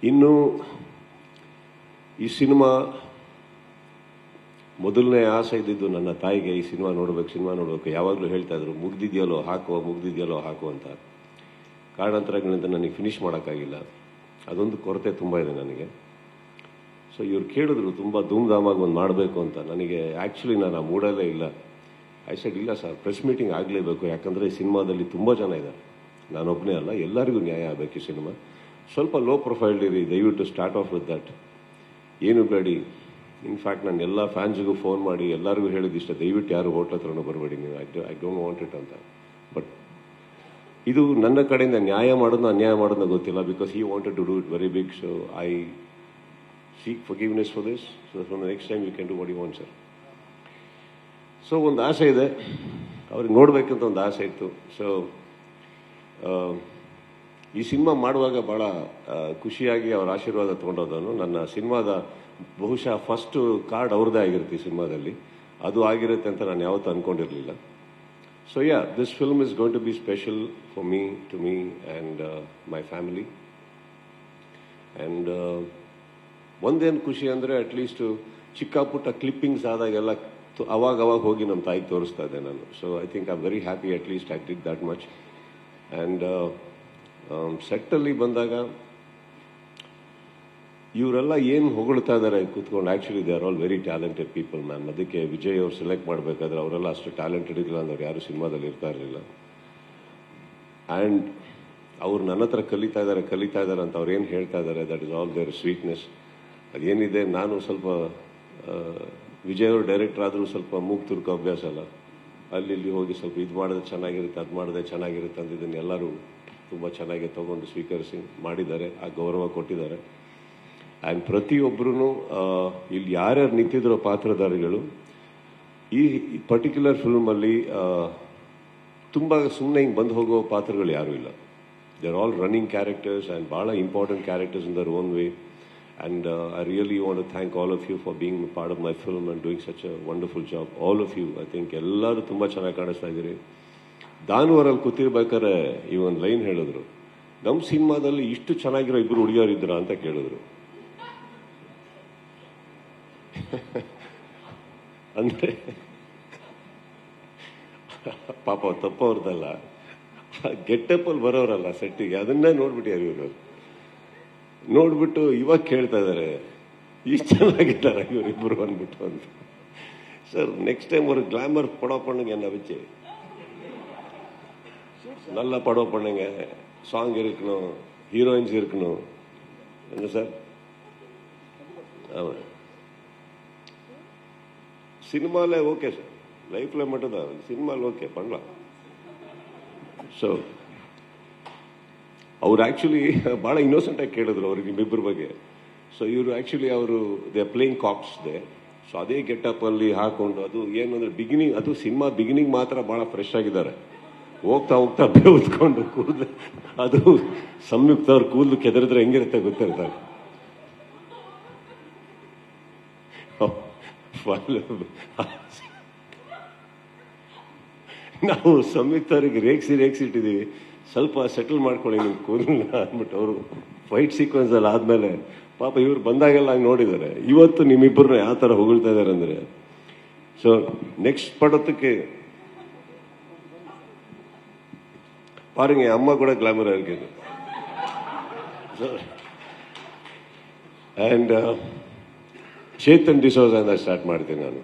ಇನ್ನು ಈ ಸಿನಿಮಾ ಮೊದಲನೇ ಆಸೆ ಇದ್ದಿದ್ದು ನನ್ನ ತಾಯಿಗೆ ಈ ಸಿನಿಮಾ ನೋಡಬೇಕು ಯಾವಾಗಲೂ ಹೇಳ್ತಾ ಇದ್ರು ಮುಗ್ದಿದೆಯಲ್ಲೋ ಹಾಕು ಅಂತ. ಕಾರಣಾಂತರಗಳಿಂದ ನನಗೆ ಫಿನಿಷ್ ಮಾಡೋಕ್ಕಾಗಿಲ್ಲ. ಅದೊಂದು ಕೊರತೆ ತುಂಬ ಇದೆ ನನಗೆ. ಸೊ ಇವ್ರು ಕೇಳಿದ್ರು ತುಂಬ ಧೂಮ್ಧಾಮಾಗಿ ಒಂದು ಮಾಡಬೇಕು ಅಂತ. ನನಗೆ ಆ್ಯಕ್ಚುಲಿ ನಾನು ಆ ಮೂಡಲ್ಲೇ ಇಲ್ಲ. ಐ ಸೆಡ್ ಇಲ್ಲ ಸರ್, ಪ್ರೆಸ್ ಮೀಟಿಂಗ್ ಆಗಲೇಬೇಕು, ಯಾಕಂದರೆ ಈ ಸಿನಿಮಾದಲ್ಲಿ ತುಂಬ ಜನ ಇದ್ದಾರೆ, ನಾನೊಬ್ಬನೇ ಅಲ್ಲ, ಎಲ್ಲರಿಗೂ ನ್ಯಾಯ ಆಗಬೇಕು ಈ ಸಿನಿಮಾ. ಸ್ವಲ್ಪ ಲೋ ಪ್ರೊಫೈಲ್ ಇರಿ, ದಯವಿಟ್ಟು ಸ್ಟಾರ್ಟ್ ಆಫ್ ವಿತ್ ದಟ್, ಏನು ಬೇಡಿ. ಇನ್ಫ್ಯಾಕ್ಟ್ ನಾನು ಎಲ್ಲ ಫ್ಯಾನ್ಸಿಗೂ ಫೋನ್ ಮಾಡಿ ಎಲ್ಲರಿಗೂ ಹೇಳಿದಿಷ್ಟ, ದಯವಿಟ್ಟು ಯಾರು ಹೋಟ್ಲ್ ಹತ್ರನೂ ಬರಬೇಡಿ ನೀವು, ಐ ಡೋಂಟ್ ವಾಂಟ್ ಇಟ್ ಅಂತ. ಬಟ್ ಇದು ನನ್ನ ಕಡೆಯಿಂದ ನ್ಯಾಯ ಮಾಡೋದು ಅನ್ಯಾಯ ಮಾಡೋದನ್ನ ಗೊತ್ತಿಲ್ಲ, because he wanted to do it very big. So I seek forgiveness for this. So from the next time you can do what you want sir. So ಒಂದು ಆಸೆ ಇದೆ, ಅವ್ರಿಗೆ ನೋಡಬೇಕಂತ ಒಂದು ಆಸೆ ಇತ್ತು. ಸೊ ಈ ಸಿನಿಮಾ ಮಾಡುವಾಗ ಭಾಳ ಖುಷಿಯಾಗಿ ಅವ್ರ ಆಶೀರ್ವಾದ ತೊಗೊಂಡೋದನು. ನನ್ನ ಸಿನಿಮಾದ ಬಹುಶಃ ಫಸ್ಟು ಕಾರ್ಡ್ ಅವ್ರದ್ದೇ ಆಗಿರುತ್ತೆ ಈ ಸಿನಿಮಾದಲ್ಲಿ, ಅದು ಆಗಿರುತ್ತೆ ಅಂತ ನಾನು ಯಾವತ್ತೂ ಅಂದ್ಕೊಂಡಿರಲಿಲ್ಲ. So yeah, this film is going to be special for me, to me and my family. And ಒಂದೇನು ಖುಷಿ ಅಂದರೆ ಅಟ್ಲೀಸ್ಟು ಚಿಕ್ಕ ಪುಟ್ಟ ಕ್ಲಿಪ್ಪಿಂಗ್ಸ್ ಆದಾಗೆಲ್ಲ ಅವಾಗ ಹೋಗಿ ನಮ್ಮ ತಾಯಿಗೆ ತೋರಿಸ್ತಾ ಇದ್ದೆ ನಾನು. So I think I am very happy, at least I did that much. And ಸೆಟ್ಟಲ್ಲಿ ಬಂದಾಗ ಇವರೆಲ್ಲ ಏನು ಹೊಗಳ್ತಾ ಇದ್ದಾರೆ ಕೂತ್ಕೊಂಡು, actually they are all very talented people ma'am. ಅದಕ್ಕೆ ವಿಜಯ್ ಅವ್ರು ಸೆಲೆಕ್ಟ್ ಮಾಡಬೇಕಾದ್ರೆ ಅವರೆಲ್ಲ ಅಷ್ಟು ಟ್ಯಾಲೆಂಟೆಡ್ ಇಲ್ಲ ಅಂದ್ರೆ ಯಾರು ಸಿನಿಮಾದಲ್ಲಿ ಇರ್ತಾ ಇರಲಿಲ್ಲ. ಆ್ಯಂಡ್ ಅವ್ರು ನನ್ನ ಹತ್ರ ಕಲಿತಾ ಇದ್ದಾರೆ ಅಂತ ಅವ್ರು ಏನು ಹೇಳ್ತಾ ಇದ್ದಾರೆ, that is all their sweetness. ಅದೇನಿದೆ, ನಾನು ಸ್ವಲ್ಪ ವಿಜಯ್ ಅವರು ಡೈರೆಕ್ಟರ್ ಆದರೂ ಸ್ವಲ್ಪ ಮೂಗು ತುರ್ಕೋ ಅಭ್ಯಾಸ ಅಲ್ಲ, ಅಲ್ಲಿ ಹೋಗಿ ಸ್ವಲ್ಪ ಇದು ಮಾಡಿದ್ರೆ ಚೆನ್ನಾಗಿರುತ್ತೆ, ಅದು ಮಾಡಿದ್ರೆ ಚೆನ್ನಾಗಿರುತ್ತೆ ಅಂತ ಇದನ್ನು ಎಲ್ಲರೂ ತುಂಬ ಚೆನ್ನಾಗಿ ತೊಗೊಂಡು ಸ್ವೀಕರಿಸಿ ಮಾಡಿದ್ದಾರೆ, ಆ ಗೌರವ ಕೊಟ್ಟಿದ್ದಾರೆ. ಆ್ಯಂಡ್ ಪ್ರತಿಯೊಬ್ಬರೂ ಇಲ್ಲಿ ಯಾರ್ಯಾರು ನಿಂತಿದ್ರೋ ಪಾತ್ರಧಾರಿಗಳು ಈ ಪರ್ಟಿಕ್ಯುಲರ್ ಫಿಲ್ಮಲ್ಲಿ ತುಂಬ ಸುಮ್ಮನೆ ಹಿಂಗೆ ಬಂದು ಹೋಗೋ ಪಾತ್ರಗಳು ಯಾರೂ ಇಲ್ಲ. They are all running characters and ಭಾಳ important characters in their own way. And I really want to thank all of you for being a part of my film and doing such a wonderful job. All of you, I think ಎಲ್ಲರೂ ತುಂಬ ಚೆನ್ನಾಗಿ ಕಾಣಿಸ್ತಾ ಇದ್ದೀರಿ. ದಾನವರಲ್ಲಿ ಕೂತಿರ್ಬೇಕಾದ್ರೆ ಈ ಒಂದು line ಹೇಳಿದ್ರು, ನಮ್ಮ ಸಿನಿಮಾದಲ್ಲಿ ಇಷ್ಟು ಚೆನ್ನಾಗಿರೋ ಇಬ್ಬರು ಹುಡುಗಿಯರಿದ್ರ ಅಂತ ಕೇಳಿದ್ರು. ಅಂದರೆ ಪಾಪ ತಪ್ಪವ್ರದಲ್ಲ, ಗೆಟ್ಟಪ್ಪಲ್ಲಿ ಬರೋರಲ್ಲ ಸೆಟ್ಟಿಗೆ, ಅದನ್ನೇ ನೋಡ್ಬಿಟ್ಟಿದ್ದಾರೆ ಇವರು. ನೋಡ್ಬಿಟ್ಟು ಇವಾಗ ಕೇಳ್ತಾ ಇದ್ದಾರೆ ಇಷ್ಟು ಚೆನ್ನಾಗಿದ್ದಾರೆ ಇವರಿಬ್ಬರು ಅಂದ್ಬಿಟ್ಟು ಅಂತ. ಸರ್, ನೆಕ್ಸ್ಟ್ ಟೈಮ್ ஒரு கிளாமர் படம் பண்ணுங்க, என்ன வச்சு நல்லா படம் பண்ணுங்க, சாங் இருக்கணும், ஹீரோயின்ஸ் இருக்கணும், என்ன சார்? ஆமாம், சினிமாவில் ஓகே சார், லைஃப்பில் மட்டும்தான், சினிமாவில் ஓகே பண்ணலாம். ಸೊ ಅವ್ರು ಆ್ಯಕ್ಚುಲಿ ಭಾಳ ಇನ್ನೋಸೆಂಟಾಗಿ ಕೇಳಿದ್ರು ಅವ್ರಿಗೆ ನಿಮ್ಮಿಬ್ಬರ ಬಗ್ಗೆ. ಸೊ ಇವರು ಆ್ಯಕ್ಚುಲಿ ಅವರು they are playing cops they. So ಅದೇ ಗೆಟಪ್ಪಲ್ಲಿ ಹಾಕೊಂಡು, ಅದು ಏನಂದರೆ ಬಿಗಿನಿಂಗ್, ಅದು ಸಿನಿಮಾ ಬಿಗಿನಿಂಗ್ ಮಾತ್ರ ಭಾಳ ಫ್ರೆಶ್ ಆಗಿದ್ದಾರೆ. ಹೋಗ್ತಾ ಬೆಳೆದ್ಕೊಂಡು ಕೂದಲು, ಅದು ಸಂಯುಕ್ತ ಅವ್ರ ಕೂದಲು ಕೆದರಿದ್ರೆ ಹೆಂಗಿರುತ್ತೆ ಗೊತ್ತಿರ್ತಾರೆ. ನಾವು ಸಂಯುಕ್ತ ಅವ್ರಿಗೆ ರೇಗಿಸಿಟ್ಟಿದ್ದೀವಿ, ಸ್ವಲ್ಪ ಸೆಟಲ್ ಮಾಡ್ಕೊಳ್ಳಿ ನಿಮ್ಮ ಕೂದಲನ್ನ ಅಂದ್ಬಿಟ್ಟು. ಅವರು ಫೈಟ್ ಸೀಕ್ವೆನ್ಸಲ್ಲಿ ಆದಮೇಲೆ ಪಾಪ ಇವ್ರು ಬಂದಾಗೆಲ್ಲ ಹಂಗೆ ನೋಡಿದ್ದಾರೆ. ಇವತ್ತು ನಿಮ್ಮಿಬ್ಬರನ್ನ ಯಾವ ಥರ ಹೊಗಳ್ತಾ ಇದ್ದಾರೆ ಅಂದರೆ, ಸೊ ನೆಕ್ಸ್ಟ್ ಪಡೋದಕ್ಕೆ பாருங்க, அம்மா கூட கிளாமரா இருக்குது. ಆ್ಯಂಡ್ ಚೇತನ್ ಡಿಸೋಜಾಯಿಂದ ಸ್ಟಾರ್ಟ್ ಮಾಡ್ತೀನಿ ನಾನು.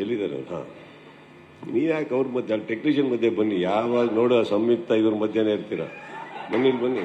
ಎಲ್ಲಿದ್ದಾರೆ ಅವ್ರು? ಹಾಂ, ನೀವು ಯಾಕೆ ಅವ್ರ ಮಧ್ಯೆ, ಟೆಕ್ನಿಷಿಯನ್ ಮಧ್ಯೆ ಬನ್ನಿ, ಯಾವಾಗ ನೋಡೋ ಸಂಯುಕ್ತ ಇವ್ರ ಮಧ್ಯೆನೇ ಇರ್ತೀರ, ಬನ್ನಿ.